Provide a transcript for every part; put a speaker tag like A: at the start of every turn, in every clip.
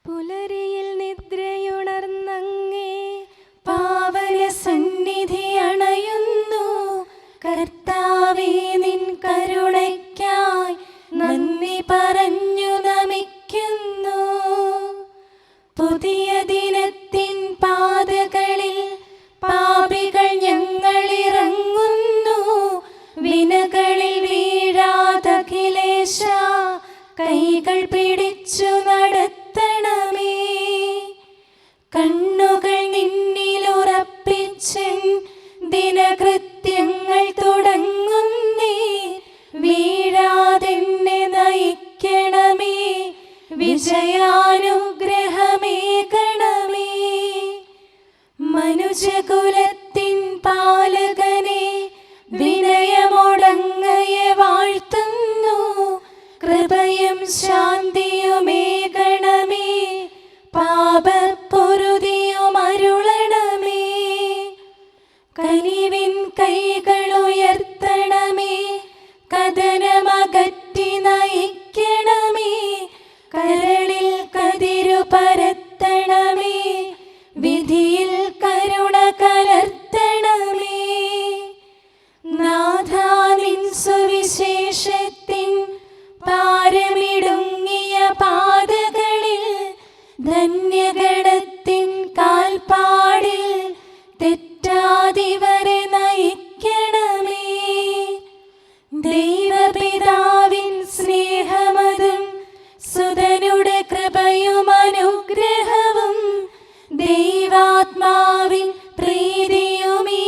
A: പുലരിയിൽ നിദ്രയുണർന്നങ്ങേ പാവന സന്നിധി അണയുന്നു. കർത്താവേ, നിൻ കരുണയ്ക്കായി നന്ദി പറഞ്ഞു നമിക്കുന്നു. പുതിയ ദിനത്തിൻ പാതകളിൽ പാപികൾ ഞങ്ങളിറങ്ങുന്നു. വിനകളിൽ വീഴാതഖിലേശ കൈകൾ പിടിച്ചു നടത്തണമേ. കണ്ണുകൾ നിന്നിലുറപ്പിച്ചൻ ദിനകൃത്യങ്ങൾ തുടങ്ങുന്നേ. വീഴാതെന്നെ നയിക്കണമേ, വിജയാനുഗ്രഹമേകണമേ. മനുജകുലത്തിൻ പാലകനെ വിനയമൊടങ്ങയെ വാഴ്ത്തുന്നു. കൃപയും ശാന്തിയുമേകണമേ, പാപപ്പൊറുതിയും അരുളണമേ. കനിവിൻ കൈകളുയർത്തണമേ, കഥനമകറ്റി നയിക്കണമേ. കരളിൽ കതിരു പരത്തണമേ, വിധിയിൽ കരുണ കലർത്തണമേ. നാഥാ, നിൻ സുവിശേഷത്തിൻ പാരമിടുങ്ങിയ പാതകളിൽ ധന്യഗണത്തിൻ കാൽപ്പാടിൽ തെറ്റാതിവരെ നയിക്കണമേ. ദൈവപിതാവിൻ സ്നേഹമതും സുതനുടെ കൃപയും അനുഗ്രഹവും ദൈവാത്മാവിൻ പ്രീതിയുമീ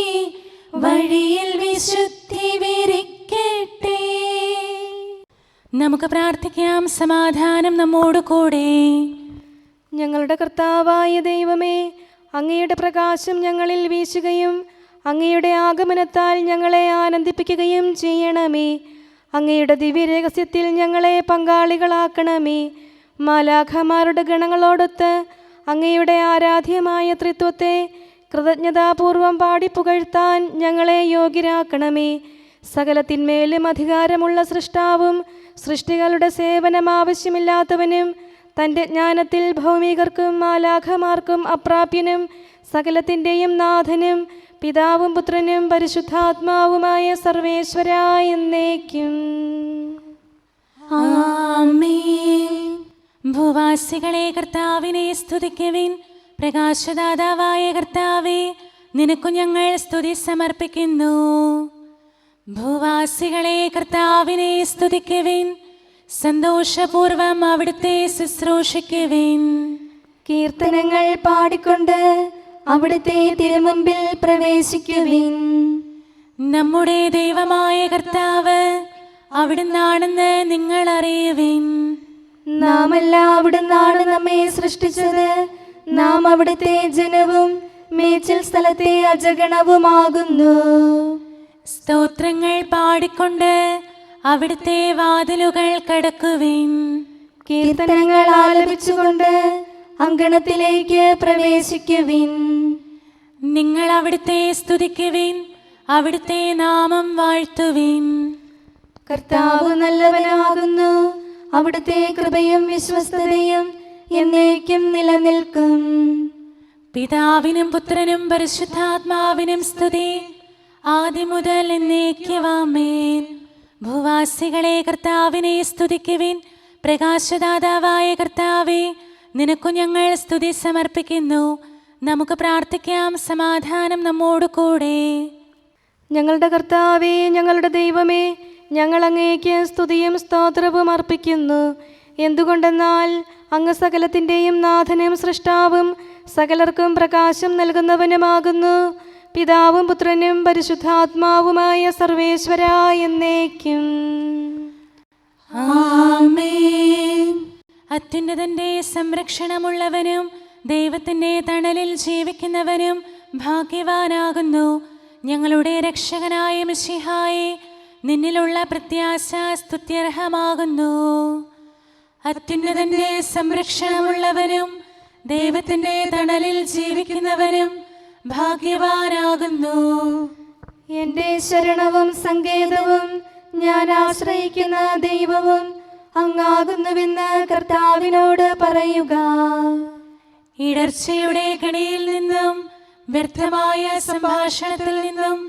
A: വഴിയിൽ വിശുദ്ധി വിരിക്കട്ടെ.
B: നമുക്ക് പ്രാർത്ഥിക്കാം. സമാധാനം നമ്മോട് കൂടെ.
A: ഞങ്ങളുടെ കർത്താവായ ദൈവമേ, അങ്ങയുടെ പ്രകാശം ഞങ്ങളിൽ വീശുകയും അങ്ങയുടെ ആഗമനത്താൽ ഞങ്ങളെ ആനന്ദിപ്പിക്കുകയും ചെയ്യണമേ. അങ്ങയുടെ ദിവ്യരഹസ്യത്തിൽ ഞങ്ങളെ പങ്കാളികളാക്കണമേ. മാലാഖമാരുടെ ഗണങ്ങളോടൊത്ത് അങ്ങയുടെ ആരാധ്യമായ ത്രിത്വത്തെ കൃതജ്ഞതാപൂർവം പാടിപ്പുകഴ്ത്താൻ ഞങ്ങളെ യോഗ്യരാക്കണമേ. സകലത്തിന്മേലും അധികാരമുള്ള സൃഷ്ടാവും സൃഷ്ടികളുടെ സേവനം ആവശ്യമില്ലാത്തവനും തൻ്റെ ജ്ഞാനത്തിൽ ഭൗമികർക്കും മാലാഖമാർക്കും അപ്രാപ്യനും സകലത്തിൻ്റെയും നാഥനും പിതാവും പുത്രനും പരിശുദ്ധാത്മാവുമായ സർവേശ്വരായ എന്നേക്കും
B: ആമേൻ. ഭൂവാസികളെ കർത്താവിനെ സ്തുതിക്കുവിൻ. പ്രകാശദാതാവായ കർത്താവേ, നിനക്കു ഞങ്ങൾ സ്തുതി സമർപ്പിക്കുന്നു. ഭൂവാസികളെ കർത്താവിനെ സ്തുതിക്കുവിൻ. സന്തോഷപൂർവം അവിടുത്തെ ശുശ്രൂഷിക്കുവിൻ.
A: കീർത്തനങ്ങൾ പാടിക്കൊണ്ട് അവിടുത്തെ തിരുമുമ്പിൽ പ്രവേശിക്കുവിൻ.
B: നമ്മുടെ ദൈവമായ കർത്താവ് അവിടുന്നാണെന്ന് നിങ്ങൾ അറിയുവിൻ.
A: നാമല്ല അവിടുന്നാണ് നമ്മെ സൃഷ്ടിച്ചത്. നാം അവിടുത്തെ ജനവും മേച്ചിൽ സ്ഥലത്തെ അജഗണവുമാകുന്നു.
B: സ്തോത്രങ്ങൾ പാടിക്കൊണ്ട് അവിടുത്തെ വാതിലുകൾ കടക്കുവിൻ.
A: കീർത്തനങ്ങൾ ആലപിച്ചുകൊണ്ട് അങ്കണത്തിലേക്ക് പ്രവേശിക്കുവിൻ.
B: നിങ്ങൾ അവിടുത്തെ സ്തുതിക്കുവിൻ, അവിടുത്തെ നാമം വാഴ്ത്തുവിൻ.
A: കർത്താവ് നല്ലവനാകുന്നു. അവിടുത്തെ കൃപയും വിശ്വസ്തതയും എന്നേക്കും നിലനിൽക്കും.
B: പിതാവിനും പുത്രനും പരിശുദ്ധാത്മാവിനും സ്തുതി, ആദ്യം മുതൽ എന്നേക്കും ആമേൻ. ഭൂവാസികളെ കർത്താവിനെ സ്തുതിക്കുവിൻ. പ്രകാശദാതാവായ കർത്താവേ, നിനക്കു ഞങ്ങൾ സ്തുതി സമർപ്പിക്കുന്നു. നമുക്ക് പ്രാർത്ഥിക്കാം. സമാധാനം നമ്മോട് കൂടെ.
A: ഞങ്ങളുടെ കർത്താവേ, ഞങ്ങളുടെ ദൈവമേ, ഞങ്ങൾ അങ്ങേക്ക് സ്തുതിയും സ്തോത്രവും അർപ്പിക്കുന്നു. എന്തുകൊണ്ടെന്നാൽ അങ്ങ് സകലത്തിൻ്റെയും നാഥനും സൃഷ്ടാവും സകലർക്കും പ്രകാശം നൽകുന്നവനുമാകുന്നു. പിതാവും പുത്രനും പരിശുദ്ധാത്മാവുമായ സർവേശ്വരായ എന്നേക്കും
B: ആമേൻ. അത്യുന്നതന്റെ സംരക്ഷണമുള്ളവനും ദൈവത്തിൻ്റെ തണലിൽ ജീവിക്കുന്നവനും ഭാഗ്യവാനാകുന്നു. ഞങ്ങളുടെ രക്ഷകനായ മിശിഹായേ, നിന്നിലുള്ള പ്രത്യാശ സ്തുത്യർഹമാകുന്നു. അത്യുന്നതന്റെ സംരക്ഷണമുള്ളവനും ദൈവത്തിൻ്റെ തണലിൽ ജീവിക്കുന്നവനും ഭാഗ്യവാനാകുന്നു.
A: എൻ്റെ ശരണവും സങ്കേതവും ഞാൻ ആശ്രയിക്കുന്ന ദൈവവും അങ്ങാകുന്നുവെന്ന് കർത്താവിനോട് പറയുക.
B: ഇടർച്ചയുടെ കണിയിൽ നിന്നും വ്യർത്ഥമായ സംഭാഷണത്തിൽ നിന്നും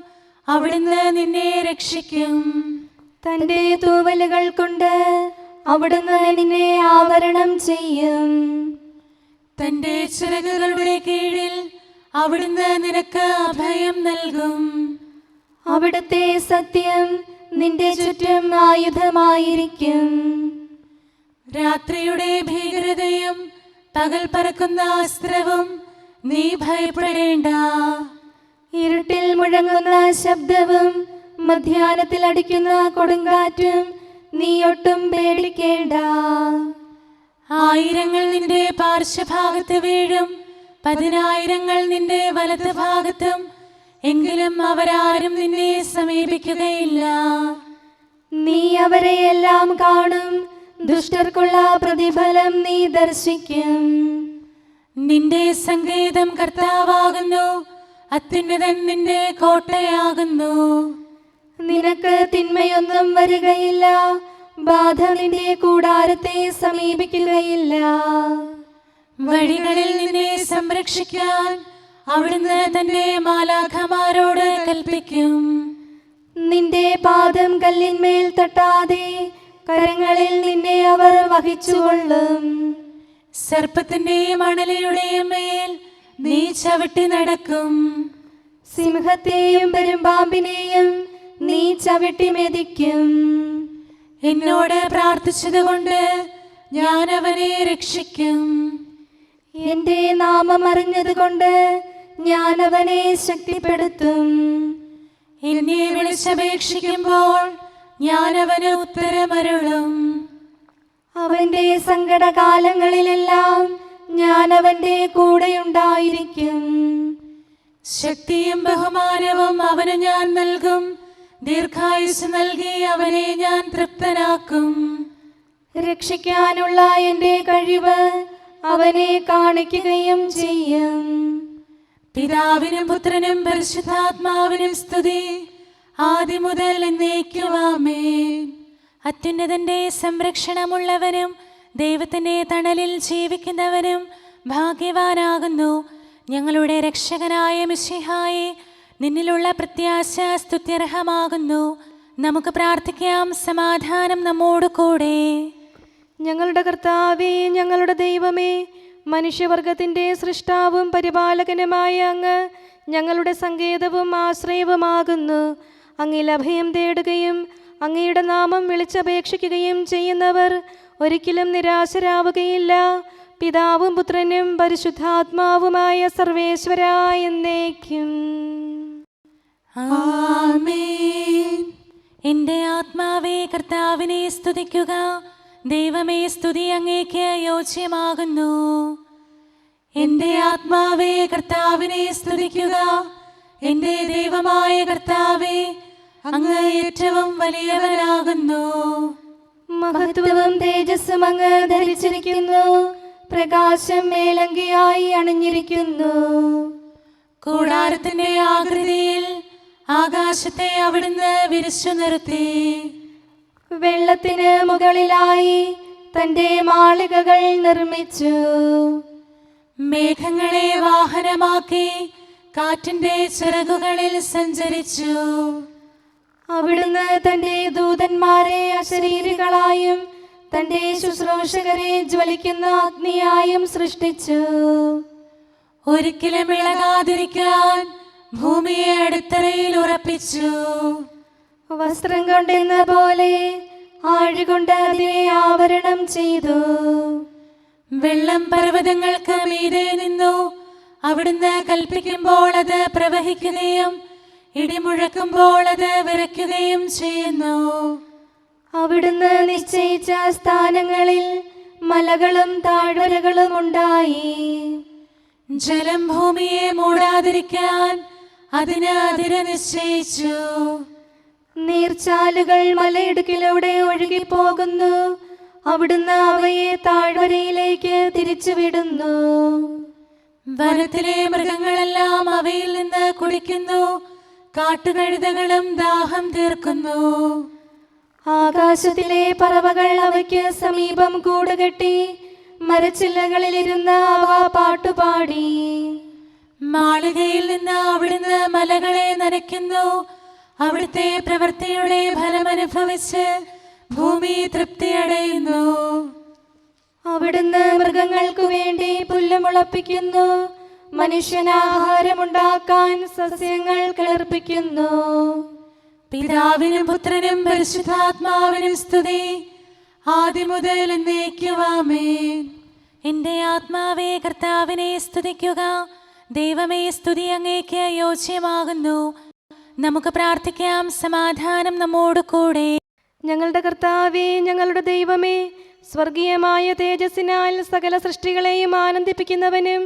B: അവിടുന്ന് നിന്നെ രക്ഷിക്കും.
A: തന്റെ തൂവലുകൾ കൊണ്ട് അവിടുന്ന് നിന്നെ ആവരണം ചെയ്യും.
B: തന്റെ ചിറകുകളുടെ കീഴിൽ അവിടുന്ന് നിനക്ക് അഭയം നൽകും.
A: അവിടുത്തെ സത്യം നിന്റെ ചുറ്റും ആയുധമായിരിക്കും.
B: രാത്രിയുടെ ഭീകരതയും പകൽ പറക്കുന്ന അസ്ത്രവും നീ ഭയപ്പെടേണ്ട.
A: ഇരുട്ടിൽ മുഴങ്ങുന്ന ശബ്ദവും മധ്യാഹ്നത്തിൽ അടിക്കുന്ന കൊടുങ്കാറ്റും നീ ഒട്ടും പേടിക്കേണ്ട.
B: ആയിരങ്ങൾ നിന്റെ പാർശ്വഭാഗത്ത് വീഴും, 10,000 നിന്റെ വലത് ഭാഗത്തും, എങ്കിലും അവരാരും നിന്നെ സമീപിക്കുകയില്ല.
A: നീ അവരെയെല്ലാം കാണും, ദുഷ്ടർക്കുള്ള പ്രതിഫലം നീ ദർശിക്കും.
B: നിന്റെ സങ്കേതം കർത്താവാകുന്നു, അത്യുന്നതൻ നിന്റെ കോട്ടയാകുന്നു.
A: നിനക്ക് തിന്മയൊന്നും വരികയില്ല, ബാധ നിന്റെ കൂടാരത്തെ സമീപിക്കുകയില്ല.
B: വഴികളിൽ നിന്നെ സംരക്ഷിക്കാൻ അവിടുന്ന് തന്റെ മാലാഖമാരോട് കൽപ്പിക്കും.
A: നിന്റെ പാദം കല്ലിന്മേൽ തട്ടാതെ കരങ്ങളിൽ നിന്നെ അവർ വഹിച്ചുകൊള്ളും.
B: സർപ്പത്തിന്റെയും അണലയുടെയും മേൽ നീ ചവിട്ടി നടക്കും.
A: സിംഹത്തെയും പെരുമ്പാമ്പിനെയും നീ ചവിട്ടി മെതിക്കും.
B: എന്നോട് പ്രാർത്ഥിച്ചതുകൊണ്ട് ഞാൻ അവനെ രക്ഷിക്കും.
A: എന്റെ നാമം അറിഞ്ഞതുകൊണ്ട് ഞാൻ അവനെ ശക്തിപ്പെടുത്തും.
B: എന്നെ വിളിച്ചപേക്ഷിക്കുമ്പോൾ ഞാൻ അവന് ഉത്തരമരുളും.
A: അവന്റെ സങ്കടകാലങ്ങളിലെല്ലാം ഞാൻ അവന്റെ കൂടെയുണ്ടായിരിക്കും.
B: ശക്തിയും ബഹുമാനവും അവന് ഞാൻ നൽകും. ദീർഘായുസ് നൽകി അവനെ ഞാൻ തൃപ്തനാക്കും.
A: രക്ഷിക്കാനുള്ള എന്റെ കഴിവ് അവനെ കാണിക്കുകയും ചെയ്യും.
B: പിതാവിനും പുത്രനും പരിശുദ്ധാത്മാവിനും സ്തുതി, ആദ്യം മുതൽ എന്നേക്കും ആമേൻ. അത്യുന്നതന്റെ സംരക്ഷണമുള്ളവനും ദൈവത്തിന്റെ തണലിൽ ജീവിക്കുന്നവനും ഭാഗ്യവാനാകുന്നു ഞങ്ങളുടെ രക്ഷകനായ മിശിഹായേ. നിന്നിലുള്ള പ്രത്യാശ സ്തുത്യർഹമാകുന്നു. നമുക്ക് പ്രാർത്ഥിക്കാം. സമാധാനം നമ്മോട് കൂടെ.
A: ഞങ്ങളുടെ കർത്താവേ, ഞങ്ങളുടെ ദൈവമേ, മനുഷ്യവർഗത്തിൻ്റെ സൃഷ്ടാവും പരിപാലകനുമായ അങ്ങ് ഞങ്ങളുടെ സങ്കേതവും ആശ്രയവുമാകുന്നു. അങ്ങിൽ അഭയം തേടുകയും അങ്ങയുടെ നാമം വിളിച്ചപേക്ഷിക്കുകയും ചെയ്യുന്നവർ ഒരിക്കലും നിരാശരാവുകയില്ല. പിതാവും പുത്രനും പരിശുദ്ധാത്മാവുമായ സർവേശ്വരായ എന്നേക്കും
B: ആമേൻ. എൻ്റെ ആത്മാവേ കർത്താവിനെ സ്തുതിക്കുക. ദൈവമേ, സ്തുതി അങ്ങേക്ക് യോജ്യമാകുന്നു. എൻ്റെ ആത്മാവേ കർത്താവിനെ സ്തുതിക്കുക. എൻ്റെ ദൈവമായ കർത്താവേ, അങ്ങ് ഏറ്റവും വലിയവനാകുന്നു.
A: മഹത്വവും തേജസ്സും അങ്ങ് ധരിച്ചിരിക്കുന്നു. പ്രകാശം മേലങ്കിയായി അണിഞ്ഞിരിക്കുന്നു.
B: കൂടാരത്തിന്റെ ആകൃതിയിൽ ആകാശത്തെ അവിടുന്ന് വിരിച്ചു നിർത്തി.
A: വെള്ളത്തിന് മുകളിലായി തന്റെ മാളികകൾ നിർമ്മിച്ചു.
B: മേഘങ്ങളെ വാഹനമാക്കി കാറ്റിന്റെ ചിറകുകളിൽ സഞ്ചരിച്ചു.
A: അവിടുന്ന് തന്റെ ദൂതന്മാരെ അശരീരികളായും തന്റെ ശുശ്രൂഷകരെ ജ്വലിക്കുന്ന അഗ്നിയായും സൃഷ്ടിച്ചു.
B: ഒരിക്കലും ഇളകാതിരിക്കാൻ ഭൂമിയെ അടിത്തറയിൽ ഉറപ്പിച്ചു.
A: വസ്ത്രം കൊണ്ടെന്ന പോലെ ആഴികൊണ്ട് അതിനെ ആവരണം ചെയ്തു.
B: വെള്ളം പർവ്വതങ്ങൾക്ക് മീതെ നിന്നു. അവിടുന്ന് കൽപ്പിക്കുമ്പോൾ അത് പ്രവഹിക്കുകയും ഇടിമുഴക്കുമ്പോൾ അത് വിറയ്ക്കുകയും ചെയ്യുന്നു.
A: അവിടുന്ന് നിശ്ചയിച്ച സ്ഥാനങ്ങളിൽ മലകളും താഴ്വരകളും ഉണ്ടായി.
B: ജലം ഭൂമിയെ മൂടാതിരിക്കാൻ അതിന് അതിര് നിശ്ചയിച്ചു.
A: നീർച്ചാലുകൾ മലയിടുക്കിലൂടെ ഒഴുകിപ്പോകുന്നു. അവിടുന്ന് അവയെ താഴ്വരയിലേക്ക് തിരിച്ചുവിടുന്നു.
B: വനത്തിലെ മൃഗങ്ങളെല്ലാം അവയിൽ നിന്ന് കുടിക്കുന്നു. കാട്ടുകഴുതകളും ദാഹം തീർക്കുന്നു.
A: ആകാശത്തിലെ പറവകൾ അവയ്ക്ക് സമീപം കൂടുകെട്ടി മരച്ചില്ലകളിലിരുന്ന് അവ പാട്ടുപാടി.
B: മാളികയിൽ നിന്ന് അവിടുന്ന് മലകളെ നനയ്ക്കുന്നു. അവിടുത്തെ പ്രവൃത്തിയുടെ ഫലമനുഭവിച്ച് ഭൂമി തൃപ്തിയടയുന്നു.
A: അവിടുന്ന് മൃഗങ്ങൾക്കു വേണ്ടി പുല്ല് മുളപ്പിക്കുന്നു. മനുഷ്യനാഹാരമുണ്ടാക്കാൻ സസ്യങ്ങൾ കിളിർപ്പിക്കുന്നു.
B: പിതാവിനും പുത്രനും പരിശുദ്ധാത്മാവിനും സ്തുതി, ആദ്യം മുതൽ എന്നേക്കും ആമേൻ. എന്റെ ആത്മാവേ കർത്താവിനെ സ്തുതിക്കുക. ദൈവമേ, സ്തുതി അങ്ങേക്ക് യോജ്യമാകുന്നു. നമുക്ക് പ്രാർത്ഥിക്കാം. സമാധാനം നമ്മോട് കൂടെ.
A: ഞങ്ങളുടെ കർത്താവേ, ഞങ്ങളുടെ ദൈവമേ, സ്വർഗീയമായ തേജസ്സിനാൽ സകല സൃഷ്ടികളെയും ആനന്ദിപ്പിക്കുന്നവനും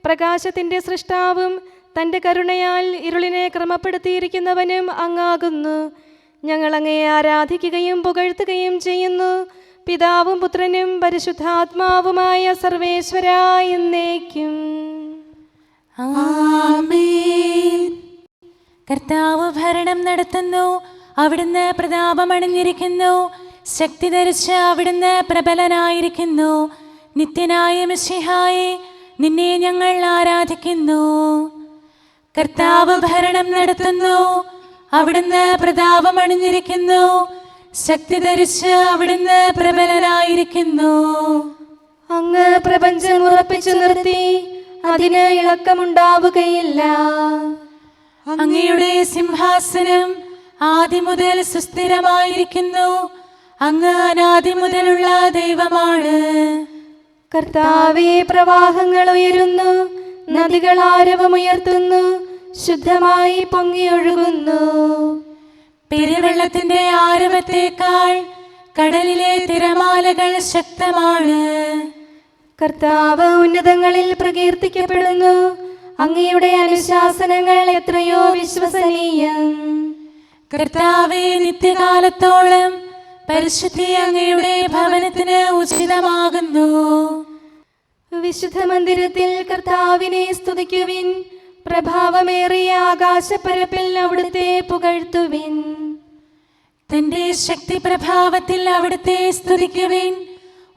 A: പ്രകാശത്തിൻ്റെ സൃഷ്ടാവും തൻ്റെ കരുണയാൽ ഇരുളിനെ ക്രമപ്പെടുത്തിയിരിക്കുന്നവനും അങ്ങാകുന്നു. ഞങ്ങൾ അങ്ങയെ ആരാധിക്കുകയും പുകഴ്ത്തുകയും ചെയ്യുന്നു. പിതാവും പുത്രനും പരിശുദ്ധാത്മാവുമായ സർവേശ്വരാ എന്നേക്കും
B: ആമേൻ. കർത്താവ് ഭരണം നടത്തുന്നു. അവിടുന്ന് പ്രതാപമണിഞ്ഞിരിക്കുന്നു. ശക്തി ധരിച്ച് അവിടുന്ന് പ്രബലനായിരിക്കുന്നു. നിത്യനായ മിശിഹായെ, നിന്നെ ഞങ്ങൾ ആരാധിക്കുന്നു. കർത്താവ് ഭരണം നടത്തുന്നു. അവിടുന്ന് പ്രതാപമണിഞ്ഞിരിക്കുന്നു. ശക്തി ധരിച്ച് അവിടുന്ന് പ്രബലനായിരിക്കുന്നു.
A: അങ്ങ് പ്രപഞ്ചം ഉറപ്പിച്ചു നിർത്തി, അതിന് ഇളക്കമുണ്ടാവുകയില്ല.
B: അങ്ങയുടെ സിംഹാസനം ആദ്യം മുതൽ സുസ്ഥിരമായിരിക്കുന്നു. അങ്ങ് അനാദി മുതലുള്ള ദൈവമാണ്.
A: കർത്താവേ, പ്രവാഹങ്ങൾ ഉയരുന്നു, നദികൾ ആരവമുയർത്തുന്നു, ശുദ്ധമായി പൊങ്ങിയൊഴുകുന്നു.
B: പെരുവെള്ളത്തിന്റെ ആരവത്തേക്കാൾ കടലിലെ തിരമാലകൾ ശക്തമാണ്.
A: കർത്താവ് ഉന്നതങ്ങളിൽ പ്രകീർത്തിക്കപ്പെടുന്നു. അങ്ങയുടെ അനുശാസനങ്ങൾ എത്രയോ വിശ്വസനീയം.
B: കർത്താവേ, നിത്യകാലത്തോളം പരിശുദ്ധി അങ്ങയുടെ ഭവനത്തിന് ഉചിതമാകുന്നു.
A: വിശുദ്ധ മന്ദിരത്തിൽ കർത്താവിനെ സ്തുതിക്കുവിൻ. പ്രഭാവമേറിയ ആകാശപ്പരപ്പിൽ അവിടുത്തെ പുകഴ്ത്തുവിൻ.
B: തന്റെ ശക്തി പ്രഭാവത്തിൽ അവിടുത്തെ സ്തുതിക്കുവിൻ.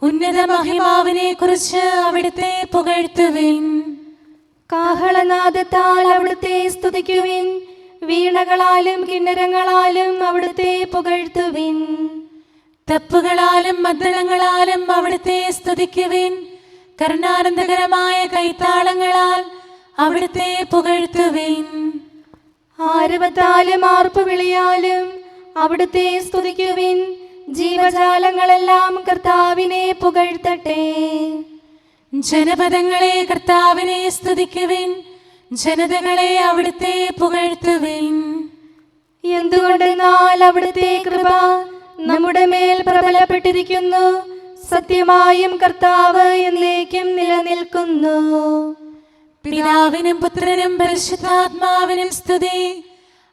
B: ഉന്നത മഹിമാവിനെ കുറിച്ച് അവിടുത്തെ പുകഴ്ത്തുവിൻ.
A: കാഹളനാദത്താൽ അവിടുത്തെ സ്തുതിക്കുവിൻ. വീണകളാലും കിന്നരങ്ങളാലും അവിടുത്തെ പുകഴ്ത്തുവിൻ.
B: തപ്പുകളാലും മദ്ദളങ്ങളാലും അവിടുത്തെ സ്തുതിക്കുവിൻ. കരുണാനന്ദകരമായ കൈത്താളങ്ങളാൽ അവിടുത്തെ പുകഴ്ത്തുവിൻ.
A: ആരവത്താലും ആർപ്പുവിളിയാലും അവിടുത്തെ സ്തുതിക്കുവിൻ. ജീവജാലങ്ങളെല്ലാം കർത്താവിനെ പുകഴ്ത്തട്ടെ.
B: ജനപദങ്ങളെ കർത്താവിനെ സ്തുതിക്കുവിൻ. ജനതകളെ അവിടുത്തെ പുകഴ്ത്തുവിൻ.
A: എന്തുകൊണ്ടെന്നാൽ അവിടുത്തെ കൃപ നമ്മുടെ മേൽ പ്രബലപ്പെട്ടിരിക്കുന്നു. സത്യമായും കർത്താവ് എന്നേക്കും നിലനിൽക്കുന്നു.
B: പിതാവിനും പുത്രനും പരിശുദ്ധാത്മാവിനും സ്തുതി,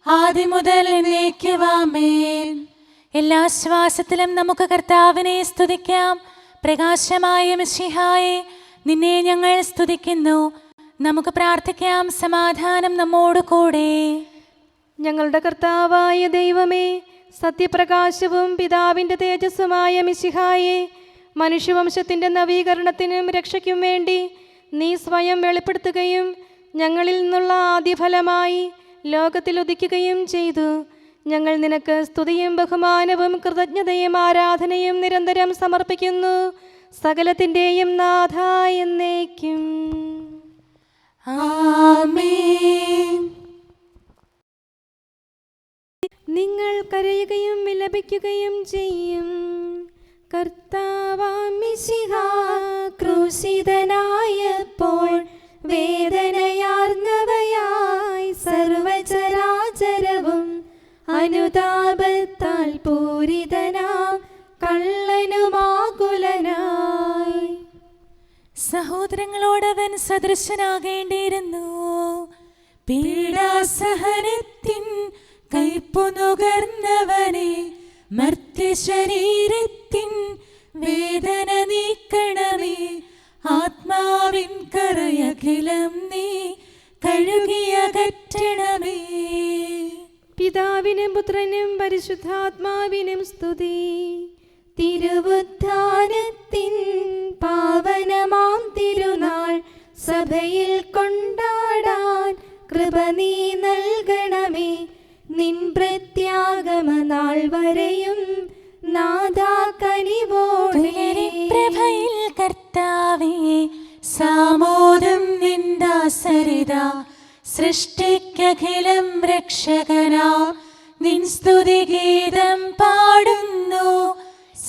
B: ആദ്യം മുതൽ എന്നേക്കും ആമേൻ. എല്ലാ ശ്വാസത്തിലും നമുക്ക് കർത്താവിനെ സ്തുതിക്കാം. പ്രകാശമായ മിശിഹായെ, നിന്നെ ഞങ്ങൾ സ്തുതിക്കുന്നു. നമുക്ക് പ്രാർത്ഥിക്കാം. സമാധാനം നമ്മോട് കൂടെ.
A: ഞങ്ങളുടെ കർത്താവായ ദൈവമേ, സത്യപ്രകാശവും പിതാവിൻ്റെ തേജസ്സുമായ മിശിഹായെ, മനുഷ്യവംശത്തിൻ്റെ നവീകരണത്തിനും രക്ഷയ്ക്കും വേണ്ടി നീ സ്വയം വെളിപ്പെടുത്തുകയും ഞങ്ങളിൽ നിന്നുള്ള ആദ്യഫലമായി ലോകത്തിൽ ഉദിക്കുകയും ചെയ്തു. ഞങ്ങൾ നിനക്ക് സ്തുതിയും ബഹുമാനവും കൃതജ്ഞതയും ആരാധനയും നിരന്തരം സമർപ്പിക്കുന്നു. സകലത്തിൻ്റെയും നാഥ എന്നേക്കും
B: ആമേൻ.
A: നിങ്ങൾ കരയുകയും വിലപിക്കുകയും ചെയ്യും. കർത്താവാം മിശിഹാ ക്രൂശിതനായപ്പോൾ വേദനയാർന്നവയായി സർവചരാചരവും അനുതാപത്താൽ പൂരിതനാം കള്ളനുമാകുലനായി.
B: സഹോദരങ്ങളോടവൻ സദൃശനാകേണ്ടിയിരുന്നു. പീഡാസഹനത്തിൻ കൈപ്പു നുകർന്നവനെ, മർത്യശരീരത്തിൻ വേദന നീക്കണമേ. ആത്മാവിൻ കറയഖിലം നീ കഴുകിയകറ്റണമേ.
A: പിതാവിനും പുത്രനും പരിശുദ്ധാത്മാവിനും സ്തുതി.
B: തിരുവുത്ഥാനത്തിൻ പാവനമാം തിരുനാൾ സഭയിൽ കൊണ്ടാടാൻ കൃപ നീ നൽകണമേ. നിൻ പ്രത്യാഗമ നാൾ വരെയും നാഥാ കനിവോടെ. പ്രഭയിൽ കർത്താവേ സാമോദം നിന്ദാസരിത സൃഷ്ടിക്കഖിലം രക്ഷകനാ നിൻ സ്തുതിഗീതം പാടുന്നു.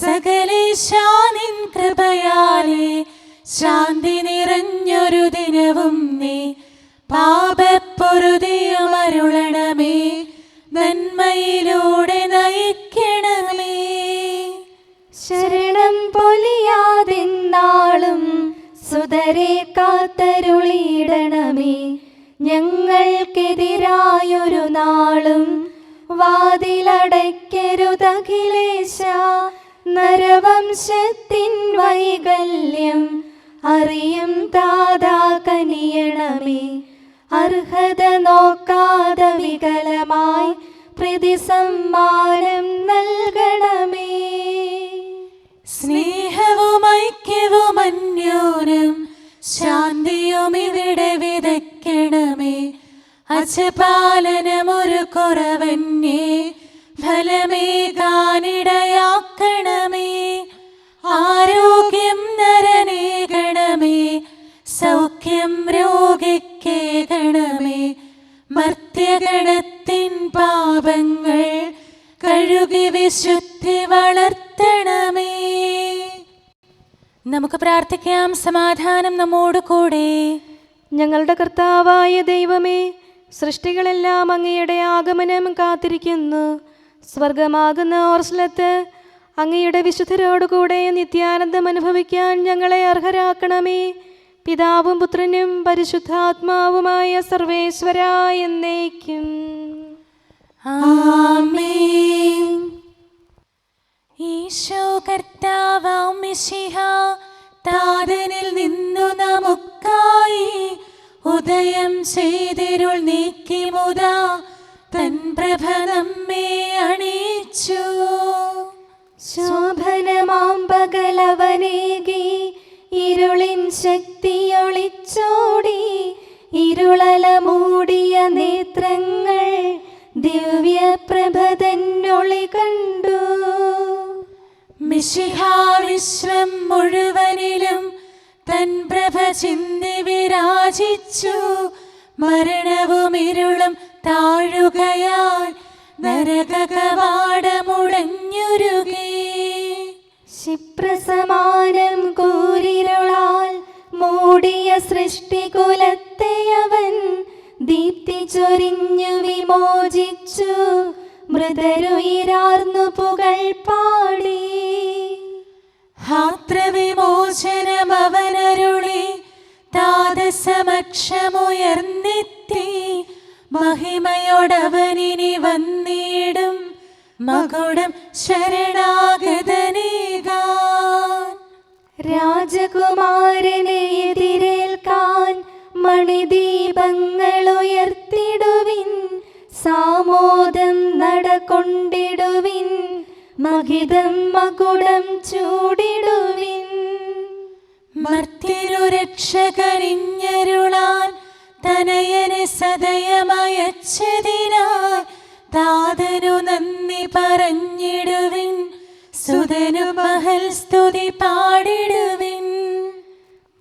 B: സകലേശാ നിൻ കൃപയാലേ ശാന്തി നിറഞ്ഞൊരു ദിനവും നീ പാപപ്പൊറുതിയുമരുളണമേ. നന്മയിലൂടെ നയിക്കണമേ. ശരണം പൊലിയാതെന്നാളും സുതരെ കാത്തരുളിയിടണമേ. ഞങ്ങൾക്കെതിരായൊരു നാളും വാതിലടയ്ക്കരുതഖിലേശ. നരവംശത്തിൻ വൈകല്യം അറിയും താതാ കനിയണമേ. അർഹത നോക്കാതെ വികലമായി പ്രതിസമ്മാനം നൽകണമേ. സ്നേഹവും ഐക്യവും അന്യോന്യം ശാന്തിയും ഇവിടെ വിതയ്ക്കണമേ. അജപാലനമൊരു കുറവന്യേ ഫലമേകാനിടയാക്കണമേ. ആരോഗ്യം നരനേകണമേ. സൗഖ്യം രോഗിക്കേകണമേ. മർത്യഗണത്തിൻ പാപങ്ങൾ കഴുകി വിശുദ്ധി വളർത്തണമേ. നമുക്ക് പ്രാർത്ഥിക്കാം. സമാധാനം നമ്മോട് കൂടെ.
A: ഞങ്ങളുടെ കർത്താവായ ദൈവമേ, സൃഷ്ടികളെല്ലാം അങ്ങയുടെ ആഗമനം കാത്തിരിക്കുന്നു. സ്വർഗമാകുന്ന ഓർസ്ലത്ത് അങ്ങയുടെ വിശുദ്ധരോടുകൂടെ നിത്യാനന്ദം അനുഭവിക്കാൻ ഞങ്ങളെ അർഹരാക്കണമേ. പിതാവും പുത്രനും പരിശുദ്ധാത്മാവുമായ സർവേശ്വര എന്നേക്കും.
B: ആമേൻ. ഈശോ കർത്താവാം മിശിഹ താതനിൽ നിന്നു നമുക്കായി ഉദയം ചെയ്തിരുൾ നീക്കി മുതാ തൻ പ്രഭ നമ്മെ അണിയിച്ചു. ശോഭനമാം പകലവനേകി ഇരുളിൻ ശക്തിയൊളിച്ചോടി. ഇരുളല മൂടിയ നേത്രങ്ങൾ ദിവ്യപ്രഭ തന്നൊളി കണ്ടു. മിശിഹാ വിശ്വം മുഴുവനിലും തൻ പ്രഭ ചിന്തി വിരാജിച്ചു. മരണവും ഇരുളും താഴുകയാൽ നരകകവാടമുടഞ്ഞുരുകി. ക്ഷിപ്രസമാനം കൂരിരുളാൽ മൂടിയ സൃഷ്ടികുലത്തെയവൻ ദീപ്തി ചൊരിഞ്ഞു വിമോചിച്ചു. മൃതരുയിരാർന്നു പുകൾ പാടി. ഹാത്രവിമോചനം അവനരുളി താതസമക്ഷമുയർന്നെത്തി. മഹിമയോടവനിനി വന്നിടും മകുടം ശരണാഗതനേകാൻ. രാജകുമാരനെ എതിരേൽക്കാൻ മണിദീപങ്ങൾ ഉയർത്തിടുവിൻ. സാമോദം നടകൊണ്ടിടുവിൻ. മഹിതം മകുടം ചൂടിടുവിൻ. മർത്യരു രക്ഷകരിഞ്ഞരുളാൻ തനയനെ സദയമയച്ചതിനായി താതനു നന്ദി പറഞ്ഞിടുവിൻ. സുതനു മഹൽ സ്തുതി പാടിടുവിൻ.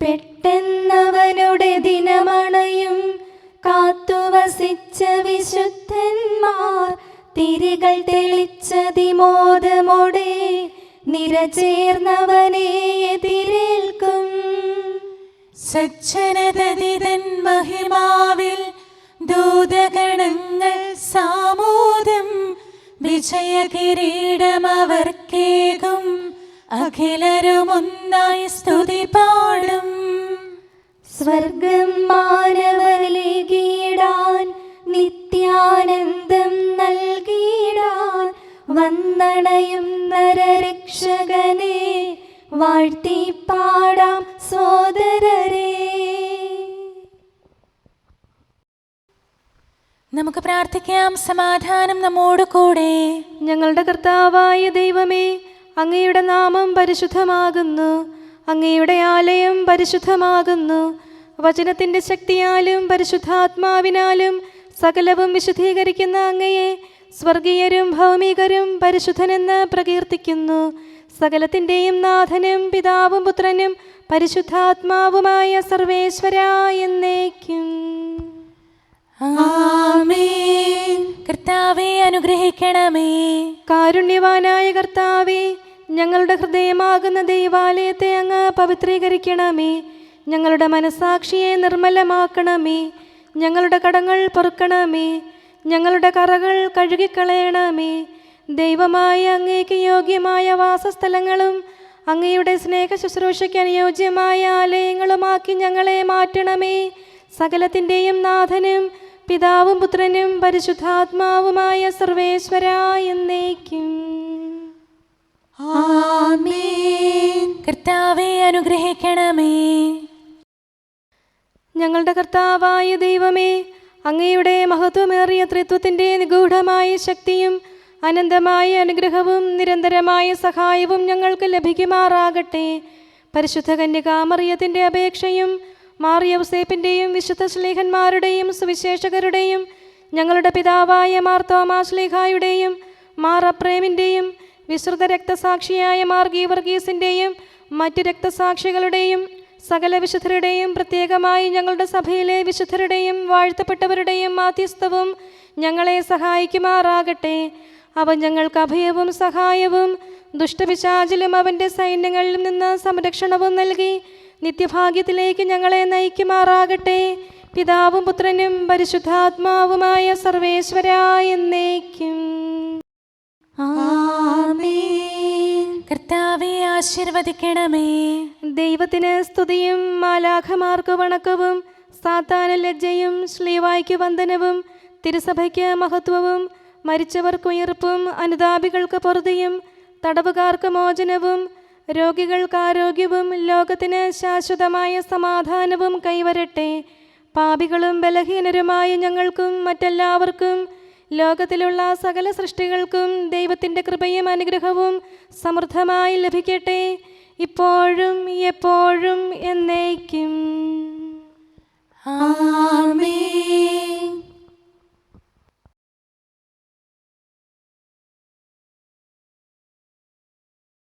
B: പെട്ടെന്നവനുടെ ദിനമണയും കാത്തുവസിച്ച വിശുദ്ധന്മാർ തിരികൾ തെളിച്ചതിമോദമോടെ നിരചേർന്നവനെ എതിരേൽക്കും. സജ്ജനതതിതൻ മഹിമാവിൽ ദൂതഗണങ്ങൾ സാമോദം വിജയകിരീടമവർക്കേകും. അഖിലരുമൊന്നായി സ്തുതി പാടും. സ്വർഗം മാനവരിലേകിടാൻ നിത്യാനന്ദം നൽകിടാൻ വന്ദണയും നരരക്ഷകനെ വാഴ്ത്തി പാടാം സോദരരെ. നമുക്ക് പ്രാർത്ഥിക്കാം. സമാധാനം നമ്മോട് കൂടെ.
A: ഞങ്ങളുടെ കർത്താവായ ദൈവമേ, അങ്ങയുടെ നാമം പരിശുദ്ധമാകുന്നു. അങ്ങയുടെ ആലയം പരിശുദ്ധമാകുന്നു. വചനത്തിൻ്റെ ശക്തിയാലും പരിശുദ്ധാത്മാവിനാലും സകലവും വിശുദ്ധീകരിക്കുന്ന അങ്ങയെ സ്വർഗീയരും ഭൗമികരും പരിശുദ്ധനെന്ന് പ്രകീർത്തിക്കുന്നു. സകലത്തിൻ്റെയും നാഥനും പിതാവും പുത്രനും പരിശുദ്ധാത്മാവുമായ സർവേശ്വരാ എന്നേക്കും.
B: ആമേൻ. കർത്താവേ അനുഗ്രഹിക്കണമേ.
A: കാരുണ്യവാനായ കർത്താവേ, ഞങ്ങളുടെ ഹൃദയമാകുന്ന ദൈവാലയത്തെ അങ്ങ് പവിത്രീകരിക്കണമേ. ഞങ്ങളുടെ മനസാക്ഷിയെ നിർമ്മലമാക്കണമേ. ഞങ്ങളുടെ കടങ്ങൾ പൊറുക്കണമേ. ഞങ്ങളുടെ കറകൾ കഴുകിക്കളയണമേ. ദൈവമായ അങ്ങേക്ക് യോഗ്യമായ വാസസ്ഥലങ്ങളും അങ്ങയുടെ സ്നേഹ ശുശ്രൂഷയ്ക്ക് അനുയോജ്യമായ ആലയങ്ങളുമാക്കി ഞങ്ങളെ മാറ്റണമേ. സകലത്തിൻ്റെയും നാഥനും പിതാവും പുത്രനും പരിശുദ്ധാത്മാവുമായ സർവേശ്വരാ എന്നേക്കും.
B: ആമേൻ. കർത്താവേ അനുഗ്രഹിക്കണമേ.
A: ഞങ്ങളുടെ കർത്താവായ ദൈവമേ, അങ്ങയുടെ മഹത്വമേറിയ ത്രിത്വത്തിൻ്റെ നിഗൂഢമായ ശക്തിയും അനന്തമായ അനുഗ്രഹവും നിരന്തരമായ സഹായവും ഞങ്ങൾക്ക് ലഭിക്കുമാറാകട്ടെ. പരിശുദ്ധ കന്യകാമറിയത്തിൻ്റെ അപേക്ഷയും മാറിയൗസേപ്പിൻ്റെയും വിശുദ്ധ ശ്ലീഹന്മാരുടെയും സുവിശേഷകരുടെയും ഞങ്ങളുടെ പിതാവായ മാർ തോമാ ശ്ലീഹായുടെയും മാർ അപ്രേമിൻ്റെയും വിശ്രുത രക്തസാക്ഷിയായ മാർ ഗീവർഗീസിൻ്റെയും മറ്റ് രക്തസാക്ഷികളുടെയും സകല വിശുദ്ധരുടെയും പ്രത്യേകമായി ഞങ്ങളുടെ സഭയിലെ വിശുദ്ധരുടെയും വാഴ്ത്തപ്പെട്ടവരുടെയും മാധ്യസ്ഥവും ഞങ്ങളെ സഹായിക്കുമാറാകട്ടെ. അവൻ ഞങ്ങൾക്ക് അഭയവും സഹായവും ദുഷ്ടപിശാചിലും അവൻ്റെ സൈന്യങ്ങളിൽ നിന്ന് സംരക്ഷണവും നൽകി നിത്യഭാഗ്യത്തിലേക്ക് ഞങ്ങളെ നയിക്കുമാറാകട്ടെ. പിതാവും പുത്രനും പരിശുദ്ധാത്മാവുമായ സർവേശ്വരാ എന്നേക്കും.
B: ആമേൻ. കർത്താവേ ആശീർവദിക്കണമേ.
A: ദൈവത്തിന് സ്തുതിയും മാലാഖമാർക്ക് വണക്കവും സാത്താന ലജ്ജയും ശ്ലീവായ്ക്ക് വന്ദനവും തിരുസഭയ്ക്ക് മഹത്വവും മരിച്ചവർക്ക് ഉയർപ്പും അനുതാപികൾക്ക് പൊറുതിയും തടവുകാർക്ക് മോചനവും രോഗികൾക്ക് ആരോഗ്യവും ലോകത്തിന് ശാശ്വതമായ സമാധാനവും കൈവരട്ടെ. പാപികളും ബലഹീനരുമായ ഞങ്ങൾക്കും മറ്റെല്ലാവർക്കും ലോകത്തിലുള്ള സകല സൃഷ്ടികൾക്കും ദൈവത്തിൻ്റെ കൃപയും അനുഗ്രഹവും സമൃദ്ധമായി ലഭിക്കട്ടെ, ഇപ്പോഴും എപ്പോഴും എന്നേക്കും.